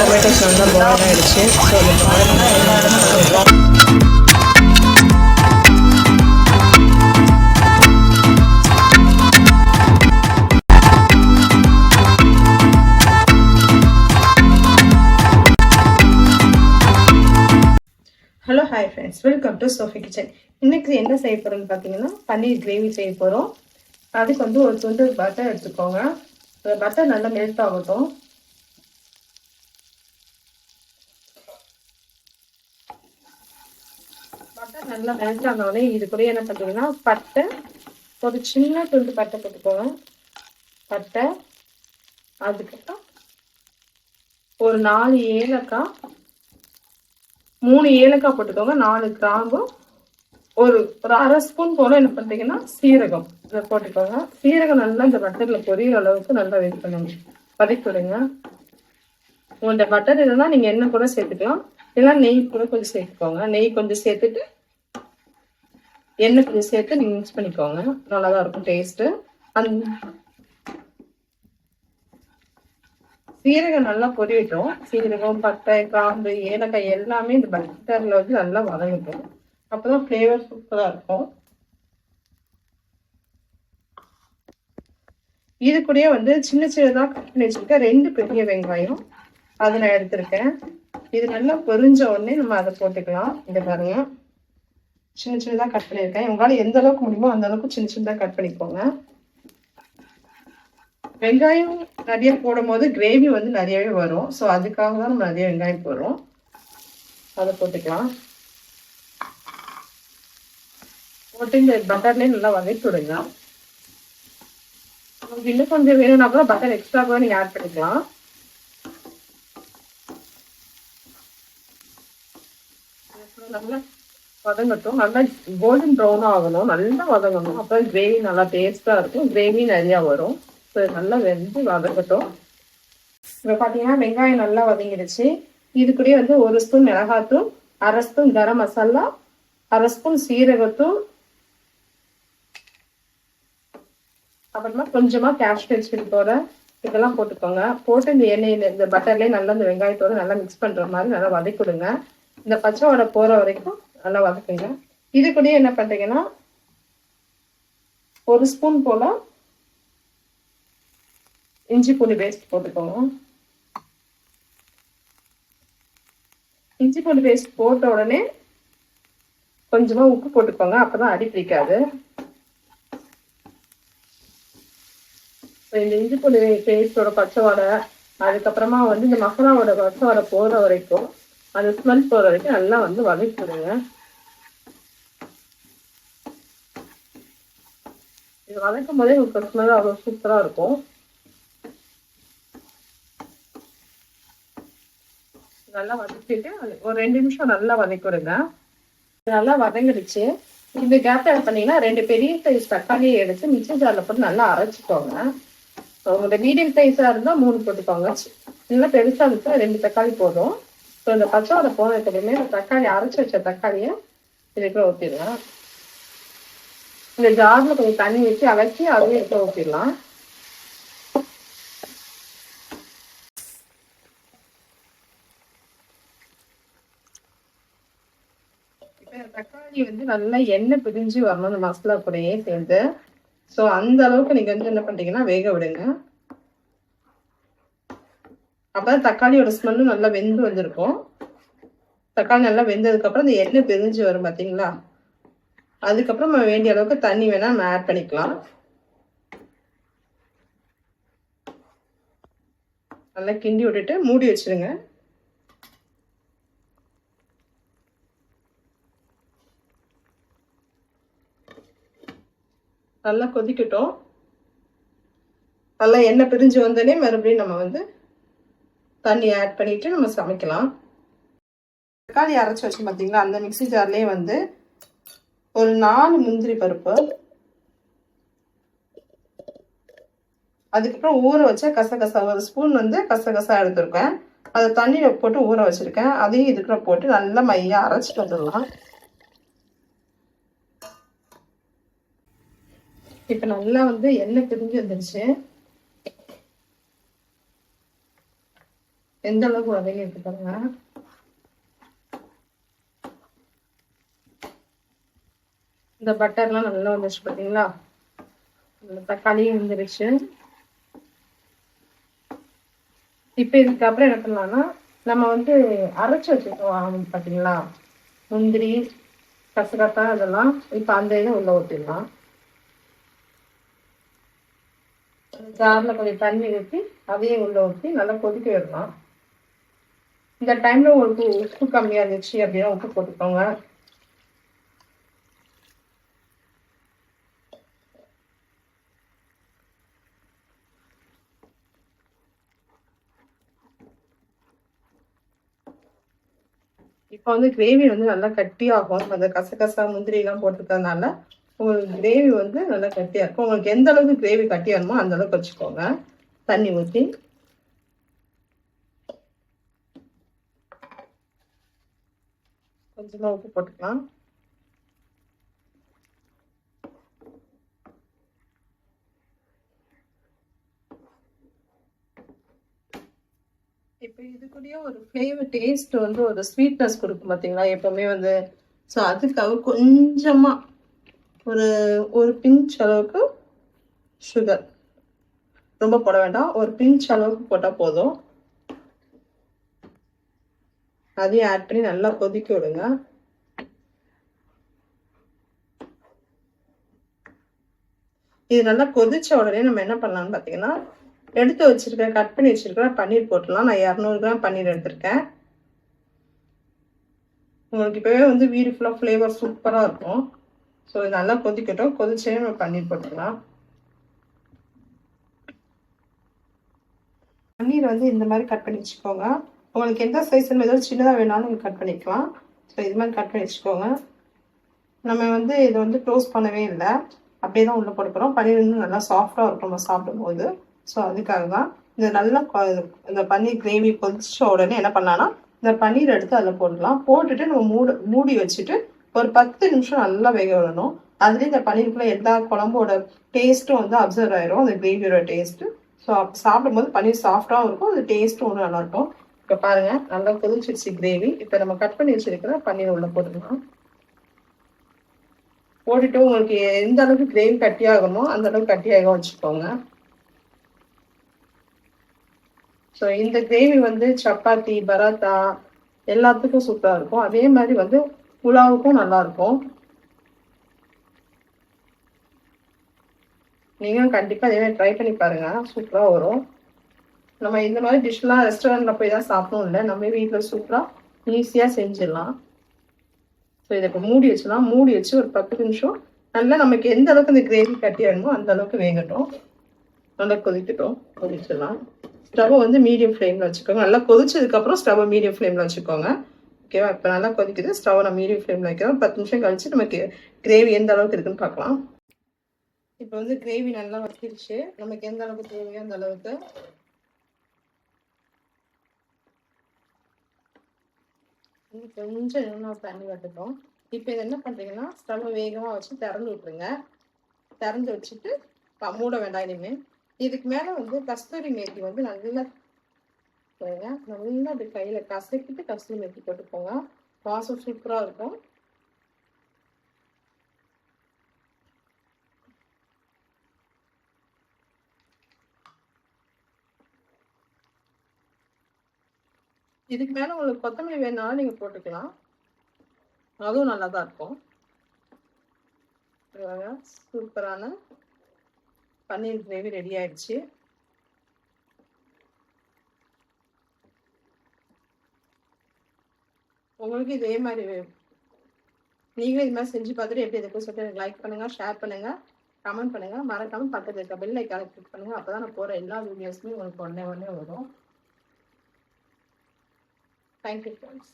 Tomatoes நல்லா boil ஆகிடுச்சு. So அந்த boil hello hi friends, welcome to Sophie kitchen. இன்னைக்கு என்ன செய்ய போகிறோம்னு பார்த்தீங்கன்னா பன்னீர் கிரேவி செய்ய போகிறோம். அதுக்கு வந்து ஒரு துண்டு பட்டர் எடுத்துக்கோங்க. பட்டர் நல்லா மெல்ட் ஆகட்டும். பட்டர் நல்லா மெல்ட் ஆனோடனே இது கூட என்ன பண்ணுறீங்கன்னா பட்டை ஒரு சின்ன துண்டு பட்டை போட்டுக்கோங்க. பட்டை, அதுக்கப்புறம் ஒரு 4 ஏலக்காய், 3 ஏலக்காய் போட்டுக்கோங்க, 4 கிராம்பு, ஒரு அரை ஸ்பூன் போல என்ன பண்றீங்கன்னா சீரகம் இதை போட்டுக்கோங்க. சீரகம் நல்லா இந்த பட்டர்ல பொரியிற அளவுக்கு நல்லா வெயிட் பண்ணுங்க, வதக்கிடுங்க. உங்கள்கிட்ட பட்டர் இல்லைன்னா நீங்க எண்ணெய் கூட சேர்த்துக்கலாம், இல்லைன்னா நெய் கூட கொஞ்சம் சேர்த்துக்கோங்க. நெய் கொஞ்சம் சேர்த்துட்டு எண்ணெய் கொஞ்சம் சேர்த்து நீங்க மிக்ஸ் பண்ணிக்கோங்க, நல்லாதான் இருக்கும் டேஸ்ட். அந்த சீரகம் நல்லா பொரியட்டும். சீரகம், பட்டை, கிராம்பு, ஏலக்காய் எல்லாமே இந்த பட்டர்ல வந்து நல்லா வதங்கட்டும். அப்பதான் ஃப்ளேவர் சூப்பரா இருக்கும். இது கூட வந்து சின்ன சின்னதா கட் பண்ணி வச்சிருக்கேன் 2 பெரிய வெங்காயம், அதை நான் எடுத்திருக்கேன். இது நல்லா பொரிஞ்ச உடனே நம்ம அதை போட்டுக்கலாம். இங்க பாருங்க, சின்ன சின்னதா கட் பண்ணியிருக்கேன். உங்களால எந்த அளவுக்கு முடியுமோ அந்த அளவுக்கு சின்ன சின்னதா கட் பண்ணிக்கோங்க. வெங்காயம் நிறைய போடும் போது கிரேவி வந்து நிறையவே வரும். ஸோ அதுக்காக தான் நம்ம நிறைய வெங்காயம் போடுறோம். அதை போட்டுக்கலாம். போட்டு இந்த பட்டர்லேயே நல்லா வதக்கி விடுங்க. உங்களுக்கு இன்னும் கொஞ்சம் வேணும்னா கூட பட்டர் எக்ஸ்ட்ரா கூட நீங்கள் ஆட் பண்ணிக்கலாம். நல்லா வதங்கட்டும். நல்லா கோல்டன் ப்ரௌனாக ஆகணும், நல்லா வதங்கணும். அப்புறம் கிரேவி நல்லா டேஸ்ட்டாக இருக்கும், கிரேவி நிறையா வரும். நல்லா வெந்து வதக்கட்டும். இப்போ பார்த்தீங்கன்னா வெங்காயம் நல்லா வதங்கிடுச்சு. இது கூட வந்து 1 ஸ்பூன் மிளகாத்தூள், அரை ஸ்பூன் கரம் மசாலா, அரை ஸ்பூன் சீரகத்தூள், அப்புறமா கொஞ்சமா காஷ்மீர் சில்லி பவுடர் இதெல்லாம் போட்டுக்கோங்க. போட்டு இந்த எண்ணெயில் இந்த பட்டர்லேயே நல்லா இந்த வெங்காயத்தோட நல்லா மிக்ஸ் பண்ற மாதிரி நல்லா வதக்கிடுங்க. இந்த பச்சை வடை போற வரைக்கும் நல்லா வதக்குங்க. இது கூட என்ன பண்றீங்கன்னா 1 ஸ்பூன் போல இஞ்சி பூண்டு பேஸ்ட் போட்டுக்கோங்க. இஞ்சி பூண்டு பேஸ்ட் போட்ட உடனே கொஞ்சமா உப்பு போட்டுக்கோங்க, அப்பதான் அடி பிடிக்காது. இந்த இஞ்சி பூண்டு பேஸ்டோட பச்சை வடை, அதுக்கப்புறமா வந்து இந்த மசாலாவோட பச்சை வடை போற வரைக்கும், அந்த ஸ்மெல் போற வரைக்கும் நல்லா வந்து வதக்கிடுங்க. இது வதக்கும் போதே உங்களுக்கு ஸ்மெல் அவ்வளோ சூப்பரா இருக்கும். நல்லா வதக்கிட்டு ஒரு 2 நிமிஷம் நல்லா வதக்கிடுங்க. நல்லா வதங்கிடுச்சு. இந்த கேப் ஆட் பண்ணீங்கன்னா 2 பெரிய சைஸ் தக்காளியை எடுத்து மிக்ஸி ஜார்ல போட்டு நல்லா அரைச்சிக்கோங்க. உங்களோட மீடியம் சைஸா இருந்தா 3 போட்டுக்கோங்க, நல்லா பெருசா இருந்தா 2 தக்காளி போதும். ஸோ இந்த பச்சை வடை போனதுக்குமே தக்காளி அரைச்சி வச்ச தக்காளியை இதுக்குள்ள ஊற்றிடலாம். இந்த ஜார்ல கொஞ்சம் தண்ணி வச்சு அரைச்சி அதையும் எடுத்து ஊற்றிடலாம். தக்காளி வந்து நல்லா எண்ணெய் பிரிஞ்சு வரணும் இந்த மசாலா கூடயே சேர்ந்து. ஸோ அந்த அளவுக்கு நீங்க வந்து என்ன பண்றீங்கன்னா வேக விடுங்க. அப்பதான் தக்காளியோட ஸ்மெல்லும் நல்லா வெந்து வந்திருக்கும். தக்காளி நல்லா வெந்ததுக்கு அப்புறம் இந்த எண்ணெய் பிரிஞ்சு வரும் பாத்தீங்களா, அதுக்கப்புறம் நம்ம வேண்டிய அளவுக்கு தண்ணி வேணா நம்ம ஆட் பண்ணிக்கலாம். நல்லா கிண்டி விட்டுட்டு மூடி வச்சிருங்க. நல்லா கொதிக்கட்டும். நல்லா எண்ணெய் பிரிஞ்சு வந்தோடனே மறுபடியும் நம்ம வந்து தண்ணி ஆட் பண்ணிட்டு நம்ம சமைக்கலாம். தக்காளி அரைச்சி வச்சு பார்த்தீங்களா, அந்த மிக்ஸி ஜார்லேயே வந்து ஒரு 4 முந்திரி பருப்பு, அதுக்கப்புறம் ஊற வச்ச கசகசா 1 ஸ்பூன் வந்து கசகசா எடுத்துருக்கேன். அதை தண்ணியில போட்டு ஊற வச்சிருக்கேன். அதையும் இதுக்குள்ள போட்டு நல்லா மையா அரைச்சிட்டு வந்துடலாம். இப்போ நல்லா வந்து எண்ணெய் பிரிஞ்சு வந்துருச்சு. எந்த அளவுக்கு வதங்கி இருக்கு பாருங்க. இந்த பட்டர்லாம் நல்லா வந்துச்சு பார்த்தீங்களா? தக்காளியும் வந்துருச்சு. இப்போ இதுக்கப்புறம் என்ன பண்ணலாம்னா, நம்ம வந்து அரைச்சி வச்சுருக்கோம் பார்த்தீங்களா, முந்திரி கசகசா இதெல்லாம். இப்போ அந்த இதை உள்ள ஊற்றிடலாம். ஜாரில் கொஞ்சம் தண்ணி ஊற்றி அதையும் உள்ள ஊற்றி நல்லா கொதிக்க விடலாம். இந்த டைமில் உங்களுக்கு உப்பு கம்மியாக இருந்துச்சு அப்படின்னா உப்பு போட்டுக்கோங்க. இப்போ வந்து கிரேவி வந்து நல்லா கட்டியாகும். அந்த கசகசா முந்திரிலாம் போட்டிருக்கறதுனால உங்களுக்கு கிரேவி வந்து நல்லா கட்டியாக இருக்கும். உங்களுக்கு எந்த அளவுக்கு கிரேவி கட்டியாகணுமோ அந்த அளவுக்கு வச்சுக்கோங்க. தண்ணி ஊற்றி கொஞ்சமாக உப்பு போட்டுக்கலாம். இப்போ இதுக்குள்ளேயே ஒரு ஃப்ளேவர் டேஸ்ட் வந்து ஒரு ஸ்வீட்னஸ் கொடுக்கும் பார்த்தீங்களா எப்பவுமே வந்து. ஸோ அதுக்காக கொஞ்சமாக ஒரு ஒரு பிஞ்ச் அளவுக்கு சுகர், ரொம்ப போட வேண்டாம், ஒரு பிஞ்ச் அளவுக்கு போட்டால் போதும். அதையும் ஆட் பண்ணி நல்லா கொதிக்க விடுங்க. இது நல்லா கொதிச்ச உடனே நம்ம என்ன பண்ணலாம்னு பார்த்தீங்கன்னா, எடுத்து வச்சிருக்கேன், கட் பண்ணி வச்சிருக்கேன் பன்னீர் போட்டுடலாம். நான் 200 கிராம் பன்னீர் எடுத்திருக்கேன். உங்களுக்கு இப்போவே வந்து வீடு ஃபுல்லாக ஃப்ளேவர் சூப்பராக இருக்கும். ஸோ இது நல்லா கொதிக்கட்டும். கொதிச்சே நம்ம பன்னீர் போட்டுக்கலாம். பன்னீர் வந்து இந்த மாதிரி கட் பண்ணி வச்சுக்கோங்க. உங்களுக்கு எந்த சைஸில் ஏதாவது சின்னதாக வேணாலும் நீங்கள் கட் பண்ணிக்கலாம். ஸோ இது மாதிரி கட் பண்ணி வச்சுக்கோங்க. நம்ம வந்து இதை வந்து க்ளோஸ் பண்ணவே இல்லை, அப்படியே தான் உள்ளே போட்டுக்கிறோம். பன்னீர் வந்து நல்லா சாஃப்டாக இருக்கும் நம்ம சாப்பிடும்போது. ஸோ அதுக்காக தான் இந்த நல்லா இந்த பன்னீர் கிரேவி கொதிச்ச உடனே என்ன பண்ணலான்னா, இந்த பன்னீர் எடுத்து அதில் போடலாம். போட்டுட்டு நம்ம மூடி வச்சுட்டு ஒரு 10 நிமிஷம் நல்லா வேக விடணும். அதுலேயும் இந்த பன்னீருக்குள்ள எல்லா குழம்போட டேஸ்ட்டும் வந்து அப்சர்வ் ஆயிரும், அந்த கிரேவியோட டேஸ்ட்டு. ஸோ அப்போ சாப்பிடும்போது பன்னீர் சாஃப்டாகவும் இருக்கும், அது டேஸ்ட்டும் ஒன்றும் நல்லாயிருக்கும். இப்போ பாருங்கள் நல்லா கொதிச்சிருச்சு கிரேவி. இப்போ நம்ம கட் பண்ணி வச்சிருக்கிற பன்னீர் உள்ளே போட்டுக்கலாம். போட்டுட்டு உங்களுக்கு எந்த அளவுக்கு கிரேவி கட்டியாகுமோ அந்த அளவுக்கு கட்டியாக வச்சுக்கோங்க. ஸோ இந்த கிரேவி வந்து சப்பாத்தி, பராத்தா எல்லாத்துக்கும் சூப்பராக இருக்கும். அதே மாதிரி வந்து புலாவுக்கும் நல்லாயிருக்கும். நீங்களும் கண்டிப்பாக அதே மாதிரி ட்ரை பண்ணி பாருங்கள், சூப்பராக வரும். நம்ம இந்த மாதிரி டிஷ்லாம் ரெஸ்டாரண்ட்டில் போய் தான் சாப்பிடணும் இல்லை, நம்ம வீட்டில் சூப்பராக ஈஸியாக செஞ்சிடலாம். ஸோ இதை இப்போ மூடி வச்சுலாம். மூடி வச்சு ஒரு 10 நிமிஷம் நல்லா நமக்கு எந்த அளவுக்கு இந்த கிரேவி கட்டி வேணுமோ அந்த அளவுக்கு வேகட்டும். நல்லா கொதிக்கட்டும். கொதிச்சிடலாம். ஸ்டவ்வை வந்து மீடியம் ஃப்ளேமில் வச்சுக்கோங்க. நல்லா கொதிச்சதுக்கப்புறம் ஸ்டவ்வை மீடியம் ஃப்ளேமில் வச்சுக்கோங்க. ஓகேவா? இப்போ நல்லா கொதிக்குது. ஸ்டவ்வை நான் மீடியம் ஃப்ளேமில் வைக்கிறோம். 10 நிமிஷம் கழிச்சு நமக்கு கிரேவி எந்த அளவுக்கு இருக்குன்னு பார்க்கலாம். இப்போ வந்து கிரேவி நல்லா வச்சிருச்சு. நமக்கு எந்த அளவுக்கு தேவையோ அந்த அளவுக்கு கொஞ்சம் இன்னும் தண்ணி விட்டுட்டோம். இப்போ இதை என்ன பண்ணுறீங்கன்னா, ஸ்டவ் வேகமாக வச்சு திறந்து விட்டுருங்க. திறந்து வச்சுட்டு மூட வேண்டாம் இனிமேல். இதுக்கு மேலே வந்து கஸ்தூரி மேத்தி வந்து நல்லா நல்லா அப்படி கையில் கசக்கிட்டு கஸ்தூரி மேத்தி போட்டுக்கோங்க. வாசம் சூப்பராக இருக்கும். இதுக்கு மேலே உங்களுக்கு கொத்தமல்லி வேணாலும் நீங்கள் போட்டுக்கலாம், அதுவும் நல்லா தான் இருக்கும். சூப்பரான பன்னீர் கிரேவி ரெடி ஆயிடுச்சு. உங்களுக்கு இதே மாதிரி நீங்களும் இது மாதிரி செஞ்சு பார்த்துட்டு எப்படி இருக்குன்னு சொல்லிட்டு எனக்கு லைக் பண்ணுங்கள், ஷேர் பண்ணுங்கள், கமெண்ட் பண்ணுங்கள். மறக்காமல் பக்கத்தில் இருக்க பெல் ஐக்கானை கிளிக் பண்ணுங்கள். அப்போ தான் நான் போகிற எல்லா வீடியோஸுமே உங்களுக்கு உடனே வரும். Thank you friends.